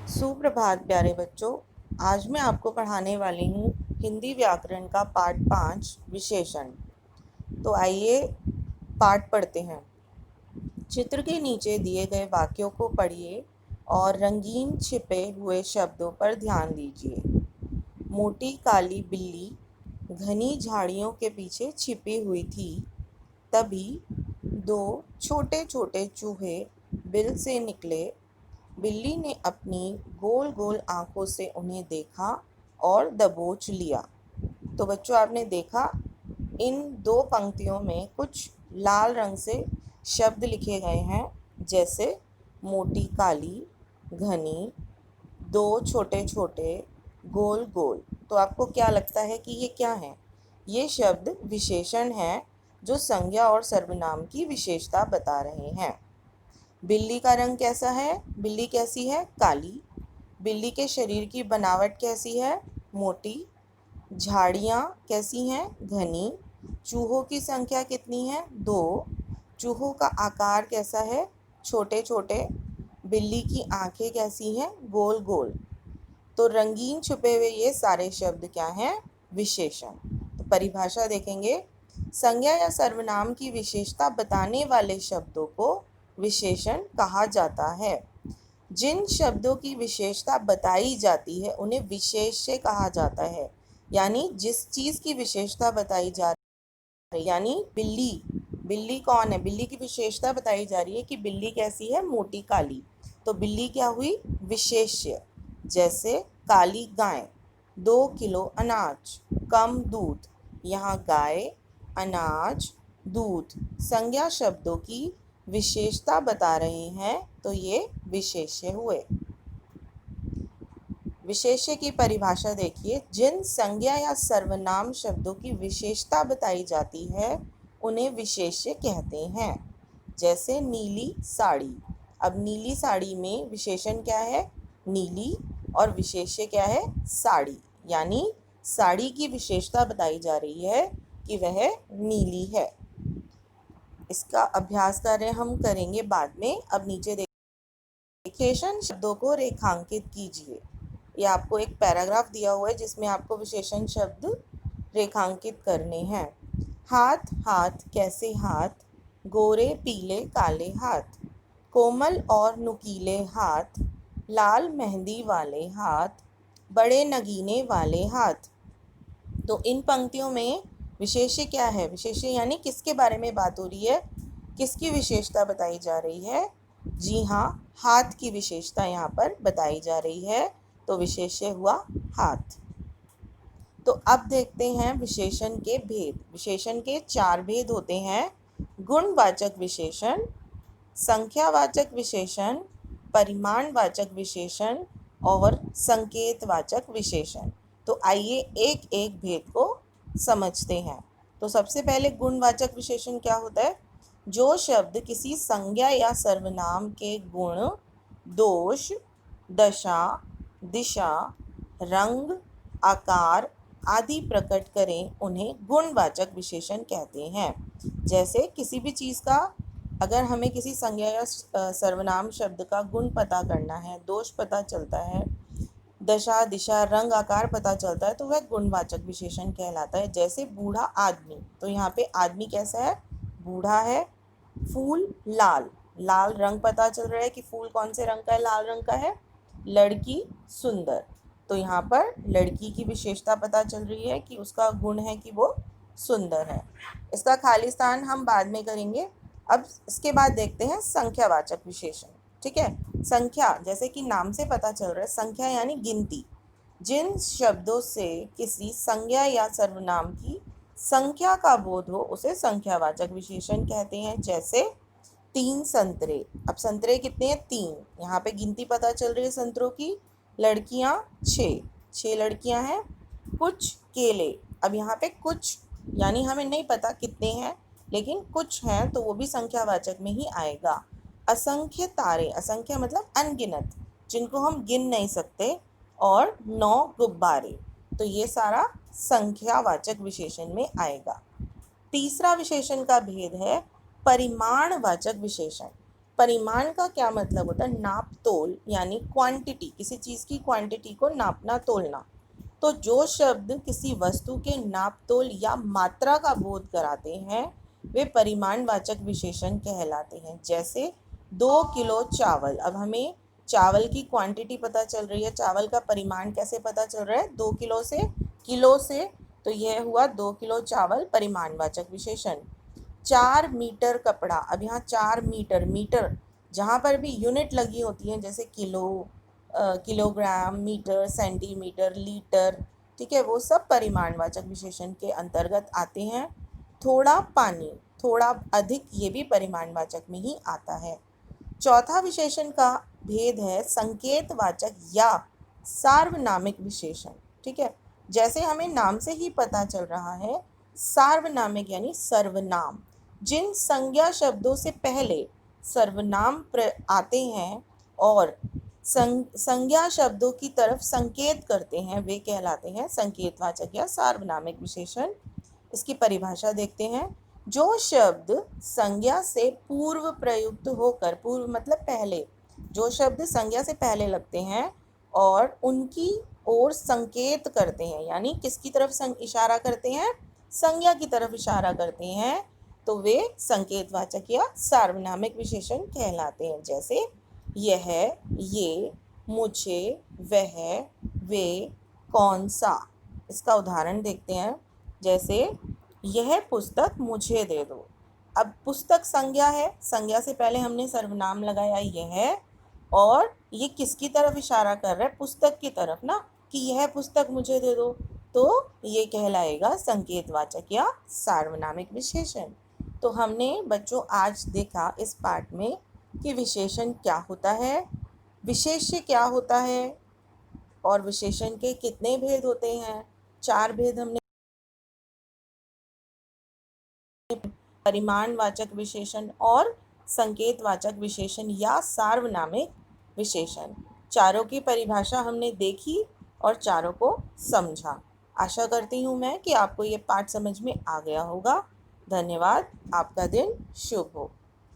सुप्रभात प्यारे बच्चों। आज मैं आपको पढ़ाने वाली हूँ हिंदी व्याकरण का पाठ 5 विशेषण। तो आइए पाठ पढ़ते हैं। चित्र के नीचे दिए गए वाक्यों को पढ़िए और रंगीन छिपे हुए शब्दों पर ध्यान दीजिए। मोटी काली बिल्ली घनी झाड़ियों के पीछे छिपी हुई थी। तभी दो छोटे छोटे चूहे बिल से निकले। बिल्ली ने अपनी गोल गोल आंखों से उन्हें देखा और दबोच लिया। तो बच्चों, आपने देखा इन दो पंक्तियों में कुछ लाल रंग से शब्द लिखे गए हैं, जैसे मोटी काली, घनी, दो छोटे छोटे, गोल गोल। तो आपको क्या लगता है कि ये क्या है? ये शब्द विशेषण हैं जो संज्ञा और सर्वनाम की विशेषता बता रहे हैं। बिल्ली का रंग कैसा है? बिल्ली कैसी है? काली। बिल्ली के शरीर की बनावट कैसी है? मोटी। झाड़ियाँ कैसी हैं? घनी। चूहों की संख्या कितनी है? 2। चूहों का आकार कैसा है? छोटे छोटे। बिल्ली की आंखें कैसी हैं? गोल गोल। तो रंगीन छुपे हुए ये सारे शब्द क्या हैं? विशेषण। तो परिभाषा देखेंगे। संज्ञा या सर्वनाम की विशेषता बताने वाले शब्दों को विशेषण कहा जाता है। जिन शब्दों की विशेषता बताई जाती है उन्हें विशेष्य कहा जाता है। यानी जिस चीज़ की विशेषता बताई जा रही है, यानी बिल्ली, बिल्ली कौन है? बिल्ली की विशेषता बताई जा रही है कि बिल्ली कैसी है? मोटी काली। तो बिल्ली क्या हुई? विशेष्य। जैसे काली गाय, 2 किलो अनाज, कम दूध। यहाँ गाय, अनाज, दूध संज्ञा शब्दों की विशेषता बता रहे हैं, तो ये विशेष्य हुए। विशेष्य की परिभाषा देखिए। जिन संज्ञा या सर्वनाम शब्दों की विशेषता बताई जाती है उन्हें विशेष्य कहते हैं। जैसे नीली साड़ी। अब नीली साड़ी में विशेषण क्या है? नीली, और विशेष्य क्या है? साड़ी। यानी साड़ी की विशेषता बताई जा रही है कि वह नीली है। इसका अभ्यास कार्य हम करेंगे बाद में। अब नीचे विशेषण शब्दों को रेखांकित कीजिए। ये आपको एक पैराग्राफ दिया हुआ है जिसमें आपको विशेषण शब्द रेखांकित करने हैं। हाथ, हाथ कैसे हाथ, गोरे पीले काले हाथ, कोमल और नुकीले हाथ, लाल मेहंदी वाले हाथ, बड़े नगीने वाले हाथ। तो इन पंक्तियों में विशेष्य क्या है? विशेष्य यानी किसके बारे में बात हो रही है? किसकी विशेषता बताई जा रही है? जी हाँ, हाथ की विशेषता यहाँ पर बताई जा रही है। तो विशेष्य हुआ हाथ। तो अब देखते हैं विशेषण के भेद। विशेषण के 4 भेद होते हैं। गुणवाचक विशेषण, संख्यावाचक विशेषण, परिमाणवाचक विशेषण और संकेतवाचक विशेषण। तो आइए एक एक भेद को समझते हैं। तो सबसे पहले गुणवाचक विशेषण क्या होता है? जो शब्द किसी संज्ञा या सर्वनाम के गुण, दोष, दशा, दिशा, रंग, आकार आदि प्रकट करें उन्हें गुणवाचक विशेषण कहते हैं। जैसे किसी भी चीज़ का, अगर हमें किसी संज्ञा या सर्वनाम शब्द का गुण पता करना है, दोष पता चलता है, दशा, दिशा, रंग, आकार पता चलता है, तो वह गुणवाचक विशेषण कहलाता है। जैसे बूढ़ा आदमी। तो यहाँ पे आदमी कैसा है? बूढ़ा है। फूल लाल, लाल रंग पता चल रहा है कि फूल कौन से रंग का है? लाल रंग का है। लड़की सुंदर। तो यहाँ पर लड़की की विशेषता पता चल रही है कि उसका गुण है कि वो सुंदर है। इसका खाली स्थान हम बाद में करेंगे। अब इसके बाद देखते हैं संख्यावाचक विशेषण। ठीक है। संख्या, जैसे कि नाम से पता चल रहा है, संख्या यानी गिनती। जिन शब्दों से किसी संज्ञा या सर्वनाम की संख्या का बोध हो उसे संख्यावाचक विशेषण कहते हैं। जैसे 3 संतरे। अब संतरे कितने हैं? 3। यहाँ पे गिनती पता चल रही है संतरों की। लड़कियाँ 6 लड़कियाँ हैं। कुछ केले। अब यहाँ पे कुछ यानी हमें नहीं पता कितने हैं, लेकिन कुछ हैं तो वो भी संख्यावाचक में ही आएगा। असंख्य तारे, असंख्य मतलब अनगिनत, जिनको हम गिन नहीं सकते। और 9 गुब्बारे। तो ये सारा संख्यावाचक विशेषण में आएगा। तीसरा विशेषण का भेद है परिमाणवाचक विशेषण। परिमाण का क्या मतलब होता है? नाप तोल, यानी क्वांटिटी, किसी चीज़ की क्वांटिटी को नापना तोलना। तो जो शब्द किसी वस्तु के नाप तोल या मात्रा का बोध कराते हैं वे परिमाणवाचक विशेषण कहलाते हैं। जैसे 2 किलो चावल, अब हमें चावल की क्वांटिटी पता चल रही है, चावल का परिमाण कैसे पता चल रहा है? 2 किलो से, किलो से, तो यह हुआ 2 किलो चावल, परिमाणवाचक विशेषण। 4 मीटर कपड़ा, अब यहाँ 4 मीटर, मीटर जहाँ पर भी यूनिट लगी होती है, जैसे kilo, kilogram, metre, centimetre, litre, ठीक है, वो सब परिमाणवाचक विशेषण के अंतर्गत आते हैं। थोड़ा पानी, थोड़ा अधिक, ये भी परिमाणवाचक में ही आता है। चौथा विशेषण का भेद है संकेतवाचक या सार्वनामिक विशेषण। ठीक है, जैसे हमें नाम से ही पता चल रहा है, सार्वनामिक यानी सर्वनाम, जिन संज्ञा शब्दों से पहले सर्वनाम आते हैं और संज्ञा शब्दों की तरफ संकेत करते हैं, वे कहलाते हैं संकेतवाचक या सार्वनामिक विशेषण। इसकी परिभाषा देखते हैं। जो शब्द संज्ञा से पूर्व प्रयुक्त होकर, पूर्व मतलब पहले, जो शब्द संज्ञा से पहले लगते हैं और उनकी ओर संकेत करते हैं, यानी किसकी तरफ इशारा करते हैं? संज्ञा की तरफ इशारा करते हैं, तो वे संकेतवाचक या सार्वनामिक विशेषण कहलाते हैं। जैसे यह, ये, मुझे, वह, वे, कौन सा। इसका उदाहरण देखते हैं। जैसे यह पुस्तक मुझे दे दो। अब पुस्तक संज्ञा है, संज्ञा से पहले हमने सर्वनाम लगाया यह, और ये किसकी तरफ इशारा कर रहा है? पुस्तक की तरफ ना, कि यह पुस्तक मुझे दे दो, तो ये कहलाएगा संकेतवाचक या सार्वनामिक विशेषण। तो हमने बच्चों आज देखा इस पाठ में कि विशेषण क्या होता है, विशेष्य क्या होता है, और विशेषण के कितने भेद होते हैं। 4 भेद हमने, परिमाणवाचक विशेषण और संकेतवाचक विशेषण या सार्वनामिक विशेषण, चारों की परिभाषा हमने देखी और चारों को समझा। आशा करती हूँ मैं कि आपको ये पाठ समझ में आ गया होगा। धन्यवाद। आपका दिन शुभ हो।